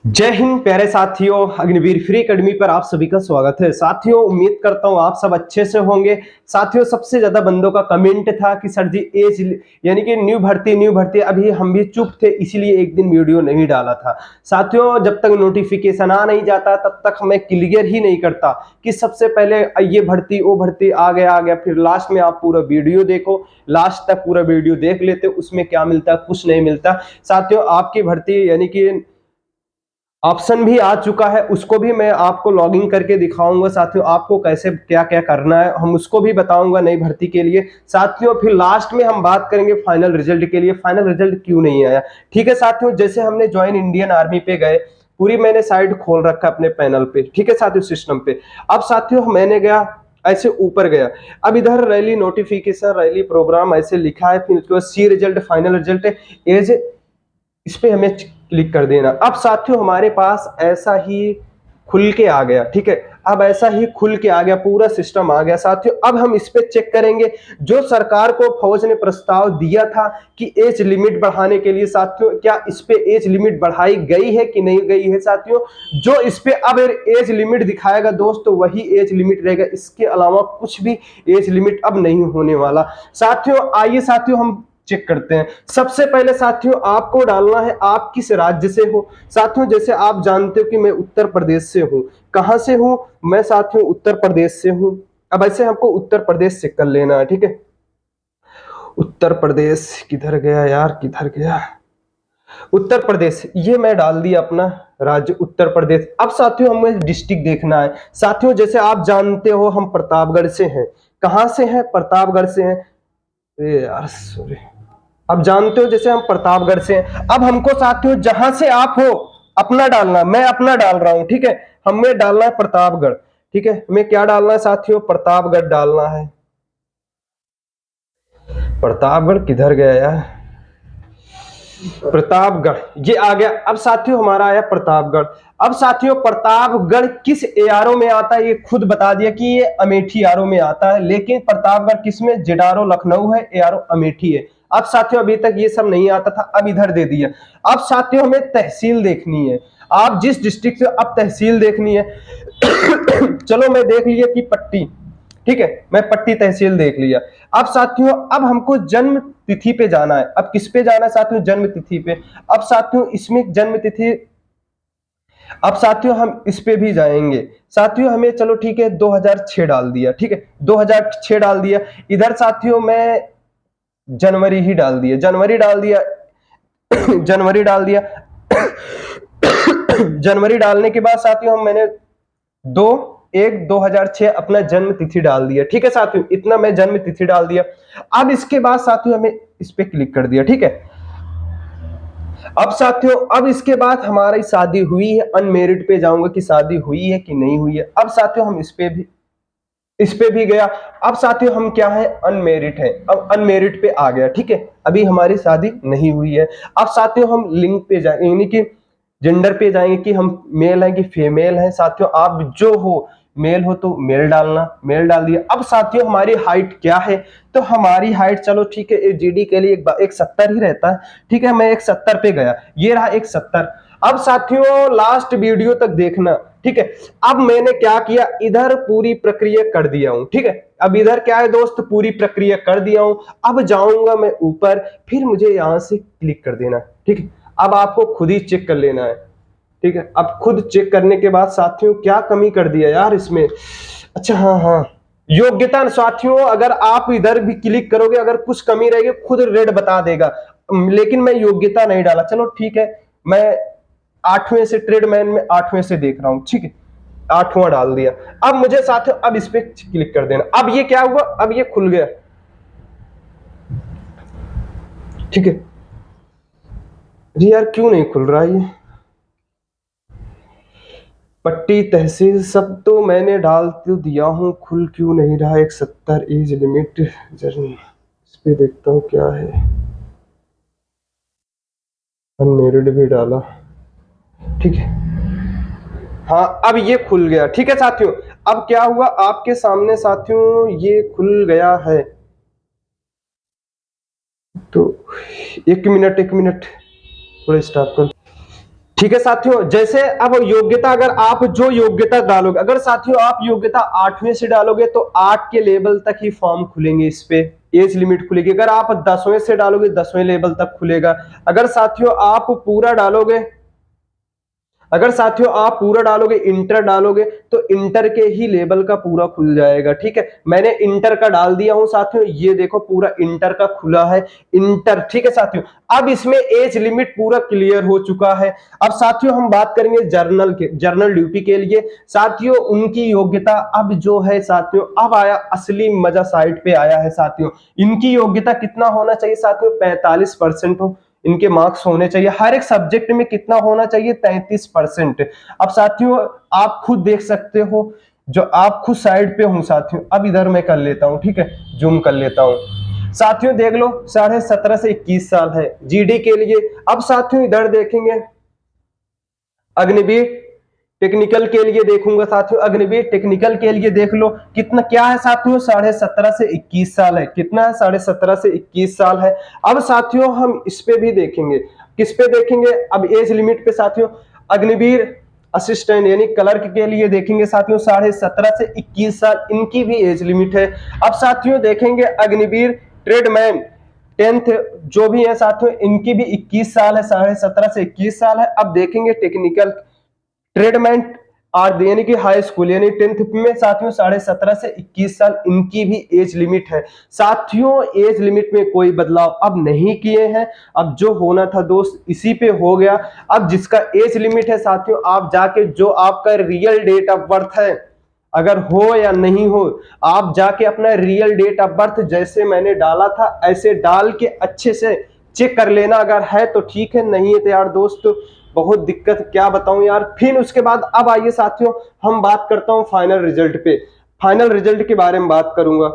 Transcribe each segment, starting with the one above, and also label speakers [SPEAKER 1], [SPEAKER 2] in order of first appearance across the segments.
[SPEAKER 1] जय हिंद प्यारे साथियों, अग्निवीर फ्री एकेडमी पर आप सभी का स्वागत है। साथियों, उम्मीद करता हूं आप सब अच्छे से होंगे। साथियों, सबसे ज्यादा बंदों का कमेंट था कि सर जी एज यानी कि न्यू भर्ती अभी हम भी चुप थे, इसीलिए एक दिन वीडियो नहीं डाला था। साथियों, जब तक नोटिफिकेशन आ नहीं जाता तब तक मैं क्लियर ही नहीं करता कि सबसे पहले ये भर्ती वो भर्ती आ गया, फिर लास्ट में आप पूरा वीडियो देखो। लास्ट तक पूरा वीडियो देख लेते, उसमें क्या मिलता, कुछ नहीं मिलता। साथियों, आपकी भर्ती यानी कि ऑप्शन भी आ चुका है, उसको भी मैं आपको लॉगिन करके दिखाऊंगा। साथियों, आपको कैसे क्या क्या करना है हम उसको भी बताऊंगा नई भर्ती के लिए। साथियों, फिर लास्ट में हम बात करेंगे फाइनल रिजल्ट के लिए, फाइनल रिजल्ट क्यों नहीं आया। ठीक है साथियों, जैसे हमने ज्वाइन इंडियन आर्मी पे गए, पूरी मैंने साइट खोल रखा अपने पैनल पे। ठीक है साथियों, सिस्टम पे। अब साथियों मैंने गया, ऐसे ऊपर गया। अब इधर रैली नोटिफिकेशन, रैली प्रोग्राम ऐसे लिखा है, फिर उसके बाद सी रिजल्ट, फाइनल रिजल्ट, एज, इस पे हमें क्लिक कर देना। अब साथियों हमारे पास ऐसा ही खुल के आ गया। ठीक है, अब ऐसा ही खुल के आ गया, पूरा सिस्टम आ गया। साथियों, अब हम इस पे चेक करेंगे जो सरकार को फौज ने प्रस्ताव दिया था कि एज लिमिट बढ़ाने के लिए। साथियों, क्या इस पे एज लिमिट बढ़ाई गई है कि नहीं गई है। साथियों, जो इस पे अब एज लिमिट दिखाएगा दोस्तों, वही एज लिमिट रहेगा, इसके अलावा कुछ भी एज लिमिट अब नहीं होने वाला। साथियों, आइए साथियों हम चेक करते हैं। सबसे पहले साथियों आपको डालना है आप किस राज्य से हो। साथियों, जैसे आप जानते हो कि मैं उत्तर प्रदेश से हूं। कहां से हूं मैं साथियों? उत्तर प्रदेश से हूं। अब ऐसे हमको उत्तर प्रदेश चेक कर लेना है। ठीक है, उत्तर प्रदेश किधर गया यार, किधर गया? उत्तर प्रदेश, ये मैं डाल दिया अपना राज्य उत्तर प्रदेश। अब साथियों हमें डिस्ट्रिक्ट देखना है। साथियों, जैसे आप जानते हो हम प्रतापगढ़ से हैं। कहां से हैं? प्रतापगढ़ से हैं। यार सॉरी, अब जानते हो जैसे हम प्रतापगढ़ से हैं। अब हमको साथियों जहां से आप हो अपना डालना, मैं अपना डाल रहा हूं। ठीक है, हमें डालना है प्रतापगढ़। ठीक है, हमें क्या डालना है साथियों? प्रतापगढ़ डालना है। प्रतापगढ़ किधर गया यार? प्रतापगढ़, ये आ गया। अब साथियों हमारा आया प्रतापगढ़। अब साथियों प्रतापगढ़ किस एआरओ में आता है, ये खुद बता दिया कि ये अमेठी आरओ में आता है। लेकिन प्रतापगढ़ किस में? जेडारो लखनऊ है, एआरओ अमेठी है। अब साथियों अभी तक ये सब नहीं आता था, अब इधर दे दिया। अब साथियों हमें तहसील देखनी है, आप जिस डिस्ट्रिक्ट से, अब तहसील देखनी है। चलो मैं देख लिया कि पट्टी। ठीक है, मैं पट्टी तहसील देख लिया। अब साथियों अब हमको जन्म तिथि पे जाना है। अब किस पे जाना है साथियों? जन्म तिथि पे। अब साथियों इसमें जन्म तिथि, अब साथियों हम इस पे भी जाएंगे। साथियों हमें, चलो ठीक है 2006 डाल दिया। ठीक है, 2006 डाल दिया। इधर साथियों मैं जनवरी ही डाल दिया, जनवरी डाल दिया। जनवरी डाल दिया। जनवरी डालने के बाद साथियों हम, मैंने 2/1/2006 अपना जन्म तिथि डाल दिया। ठीक है साथियों, इतना मैं जन्म तिथि डाल दिया। अब इसके बाद साथियों हमें इस पे क्लिक कर दिया। ठीक है, अब साथियों अब इसके बाद हमारी शादी हुई है, अनमेरिड पे जाऊंगा कि शादी हुई है कि नहीं हुई है। अब साथियों हम इस पे भी गया। अब साथियों हम क्या है? अनमेरिड है। अब अनमेरिड पे आ गया। ठीक है, अभी हमारी शादी नहीं हुई है। अब साथियों हम लिंग पे जाएंगे, यानी कि जेंडर पे जाएंगे कि हम मेल है कि फीमेल है। साथियों आप जो हो, मेल हो तो मेल डालना, मेल डाल दिया। अब साथियों हमारी हाइट क्या है? तो हमारी हाइट, चलो ठीक है, जीडी के लिए एक 70 ही रहता है। ठीक है, मैं एक 70 पे गया, ये रहा एक 70। अब साथियों लास्ट वीडियो तक देखना। ठीक है, अब मैंने क्या किया, इधर पूरी प्रक्रिया कर दिया हूं। ठीक है, अब इधर क्या है दोस्त, पूरी प्रक्रिया कर दिया हूं। अब जाऊंगा मैं ऊपर, फिर मुझे यहां से क्लिक कर देना। ठीक है, अब आपको खुद ही चेक कर लेना है। ठीक है, अब खुद चेक करने के बाद साथियों क्या कमी कर दिया यार इसमें। अच्छा हाँ हाँ, योग्यता साथियों, अगर आप इधर भी क्लिक करोगे, अगर कुछ कमी रहेगी खुद रेड बता देगा। लेकिन मैं योग्यता नहीं डाला। चलो ठीक है, मैं 8वें से, ट्रेडमैन में 8वें से देख रहा हूं। ठीक है, 8वां डाल दिया। अब मुझे साथियों अब इस पे क्लिक कर देना। अब ये क्या हुआ? अब ये खुल गया। ठीक है, यार क्यों नहीं खुल रहा ये? पट्टी तहसील सब तो मैंने डाल तो दिया हूं, खुल क्यों नहीं रहा? 170 एज लिमिट, जरा इस पे देखता हूं क्या है। अनमेरिड भी डाला। ठीक है, हाँ अब ये खुल गया। ठीक है साथियों, अब क्या हुआ आपके सामने साथियों, ये खुल गया है। तो एक मिनट थोड़ा स्टॉप कर। ठीक है साथियों, जैसे अब योग्यता, अगर आप जो योग्यता डालोगे, अगर साथियों आप योग्यता 8वीं से डालोगे तो 8 के लेवल तक ही फॉर्म खुलेंगे, इस पे एज लिमिट खुलेगी। अगर आप 10वें से डालोगे 10वें लेवल तक खुलेगा। अगर साथियों आप पूरा डालोगे, अगर साथियों आप पूरा डालोगे, इंटर डालोगे, तो इंटर के ही लेवल का पूरा खुल जाएगा। ठीक है, मैंने इंटर का डाल दिया हूं साथियों, ये देखो पूरा इंटर का खुला है इंटर। ठीक है साथियों, अब इसमें एज लिमिट पूरा क्लियर हो चुका है। अब साथियों हम बात करेंगे जर्नल के, जर्नल ड्यूटी के लिए साथियों उनकी योग्यता अब जो है साथियों, अब आया असली मजा, साइड पे आया है साथियों। इनकी योग्यता कितना होना चाहिए साथियों, 45% हो इनके मार्क्स होने चाहिए। हर एक सब्जेक्ट में कितना होना चाहिए, 33%। अब साथियों आप खुद देख सकते हो, जो आप खुद साइड पे हूं साथियों, अब इधर मैं कर लेता हूं, ठीक है, जूम कर लेता हूं साथियों, देख लो 17.5 से 21 साल है जीडी के लिए। अब साथियों इधर देखेंगे अग्निवीर टेक्निकल के लिए, देखूंगा साथियों अग्निवीर टेक्निकल के लिए, देख लो कितना क्या है साथियों, 17.5 से 21 साल है। कितना है, 17.5 से 21 साल है। अब साथियों हम इस पे भी देखेंगे, किस पे देखेंगे, अब एज लिमिट पे साथियों, अग्निवीर असिस्टेंट यानी क्लर्क के लिए देखेंगे साथियों 17.5 से 21 साल इनकी भी एज लिमिट है। अब साथियों देखेंगे अग्निवीर ट्रेडमैन 10th जो भी है साथियों, इनकी भी 21 साल है, 17.5 से 21 साल है। अब देखेंगे टेक्निकल ट्रेडमैन आर यानी कि हाई स्कूल यानी 10th में साथियों 17.5 से 21 साल इनकी भी एज लिमिट है। साथियों एज लिमिट में कोई बदलाव अब नहीं किए हैं, अब जो होना था दोस्त इसी पे हो गया। अब जिसका एज लिमिट है साथियों, आप जाके जो आपका रियल डेट ऑफ बर्थ है, अगर हो या नहीं हो, आप जाके अपना रियल डेट ऑफ बर्थ जैसे मैंने डाला था ऐसे डाल के अच्छे से चेक कर लेना। अगर है तो ठीक है, नहीं है तो यार दोस्त बहुत दिक्कत, क्या बताऊं यार। फिर उसके बाद अब आइए साथियों हम बात करता हूं फाइनल रिजल्ट पे, फाइनल रिजल्ट के बारे में बात करूंगा।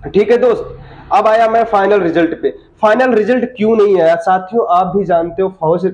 [SPEAKER 1] ठीक है दोस्त, अब आया मैं फाइनल रिजल्ट पे। फाइनल रिजल्ट क्यों नहीं आया साथियों, आप भी जानते हो फौज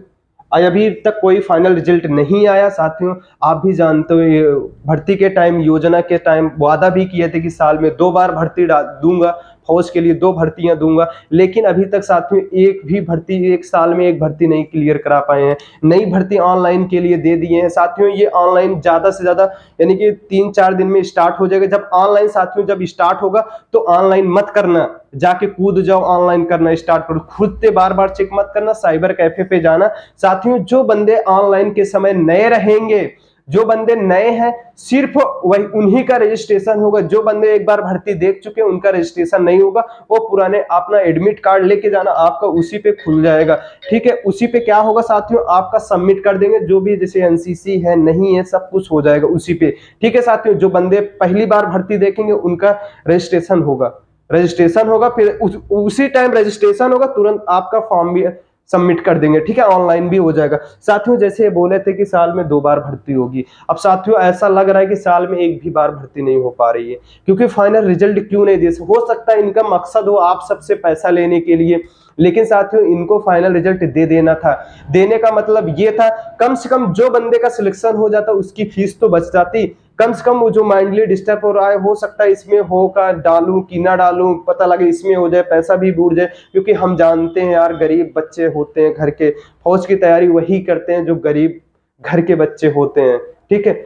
[SPEAKER 1] अभी तक कोई फाइनल रिजल्ट नहीं आया साथियों। आप भी जानते हो ये भर्ती के टाइम, योजना के टाइम वादा भी किए थे कि साल में 2 बार भर्ती दूंगा, फौज के लिए 2 भर्तियां दूंगा, लेकिन अभी तक साथियों एक भी भर्ती, एक साल में एक भर्ती नहीं क्लियर करा पाए हैं। नई भर्ती ऑनलाइन के लिए दे दिए हैं साथियों, ये ऑनलाइन ज्यादा से ज्यादा यानी कि 3-4 दिन में स्टार्ट हो जाएगा। जब ऑनलाइन साथियों जब स्टार्ट होगा तो ऑनलाइन मत करना, जाके कूद जाओ, ऑनलाइन करना स्टार्ट करो, खुद से बार बार चेक मत करना, साइबर कैफे पे जाना। साथियों जो बंदे ऑनलाइन के समय नए रहेंगे, जो बंदे नए हैं, सिर्फ वही उन्हीं का रजिस्ट्रेशन होगा। जो बंदे एक बार भर्ती देख चुके हैं उनका रजिस्ट्रेशन नहीं होगा, वो पुराने अपना एडमिट कार्ड लेके जाना, आपका उसी पे खुल जाएगा। ठीक है, उसी पे क्या होगा साथियों, आपका सबमिट कर देंगे, जो भी जैसे एनसीसी है नहीं है सब कुछ हो जाएगा उसी पे। ठीक है साथियों, जो बंदे पहली बार भर्ती देखेंगे उनका रजिस्ट्रेशन होगा, रजिस्ट्रेशन होगा, फिर उसी टाइम रजिस्ट्रेशन होगा, तुरंत आपका फॉर्म भी सबमिट कर देंगे। ठीक है, ऑनलाइन भी हो जाएगा। साथियों जैसे बोले थे कि साल में 2 बार भर्ती होगी, अब साथियों ऐसा लग रहा है कि साल में एक भी बार भर्ती नहीं हो पा रही है, क्योंकि फाइनल रिजल्ट क्यों नहीं दे, हो सकता है इनका मकसद हो आप सबसे पैसा लेने के लिए, लेकिन साथियों इनको फाइनल रिजल्ट दे देना था। देने का मतलब ये था कम से कम जो बंदे का सिलेक्शन हो जाता उसकी फीस तो बच जाती, कम से कम वो जो माइंडली डिस्टर्ब हो रहा है, हो सकता है इसमें हो का डालूं कि ना डालूं, पता लगे इसमें हो जाए, पैसा भी बूढ़ जाए, क्योंकि हम जानते हैं यार गरीब बच्चे होते हैं घर के, फौज की तैयारी वही करते हैं जो गरीब घर के बच्चे होते हैं। ठीक है,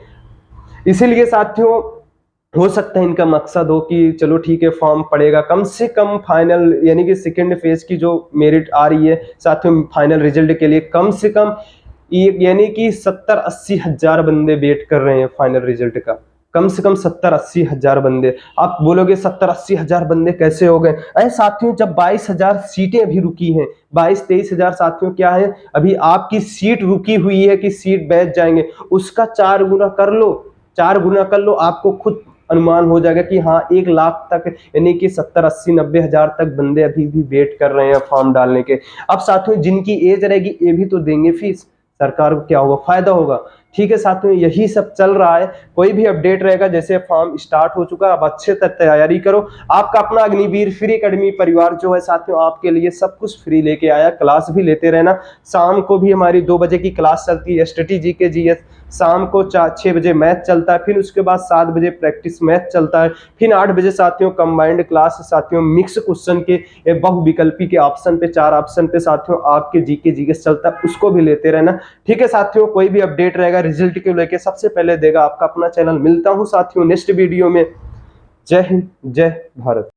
[SPEAKER 1] इसीलिए साथियों हो सकता है इनका मकसद हो कि चलो ठीक है फॉर्म पड़ेगा, कम से कम फाइनल यानी कि सेकेंड फेज की जो मेरिट आ रही है साथियों फाइनल रिजल्ट के लिए, कम से कम यानी कि 70-80 हजार बंदे वेट कर रहे हैं फाइनल रिजल्ट का, कम से कम 70-80 हजार बंदे। आप बोलोगे 70-80 हजार बंदे कैसे हो गए, अरे साथियों जब 22,000 सीटें अभी रुकी हैं, 22-23 हजार साथियों क्या है, अभी आपकी सीट रुकी हुई है कि सीट बैठ जाएंगे, उसका 4 गुना कर लो, 4 गुना कर लो, आपको खुद अनुमान हो जाएगा कि हाँ 1 लाख तक यानी कि 70-80-90 हजार तक बंदे अभी भी वेट कर रहे हैं फॉर्म डालने के। अब साथियों जिनकी एज रहेगी ये भी तो देंगे फीस, सरकार को क्या होगा, फायदा होगा। ठीक है साथियों, यही सब चल रहा है। कोई भी अपडेट रहेगा, जैसे फॉर्म स्टार्ट हो चुका है, अब अच्छे तक तैयारी करो। आपका अपना अग्निवीर फ्री एकेडमी परिवार जो है साथियों, आपके लिए सब कुछ फ्री लेके आया। क्लास भी लेते रहना, शाम को भी हमारी 2 बजे की क्लास चलती है STT GK GS, शाम को 6 बजे मैथ चलता है, फिर उसके बाद 7 बजे प्रैक्टिस मैथ चलता है, फिर 8 बजे साथियों कंबाइंड क्लास साथियों मिक्स क्वेश्चन के बहुविकल्पी के ऑप्शन पे 4 ऑप्शन पे साथियों आपके GK GS चलता है, उसको भी लेते रहना। ठीक है साथियों, कोई भी अपडेट रहेगा रिजल्ट को लेके सबसे पहले देगा आपका अपना चैनल। मिलता हूं साथियों नेक्स्ट वीडियो में। जय हिंद, जय भारत।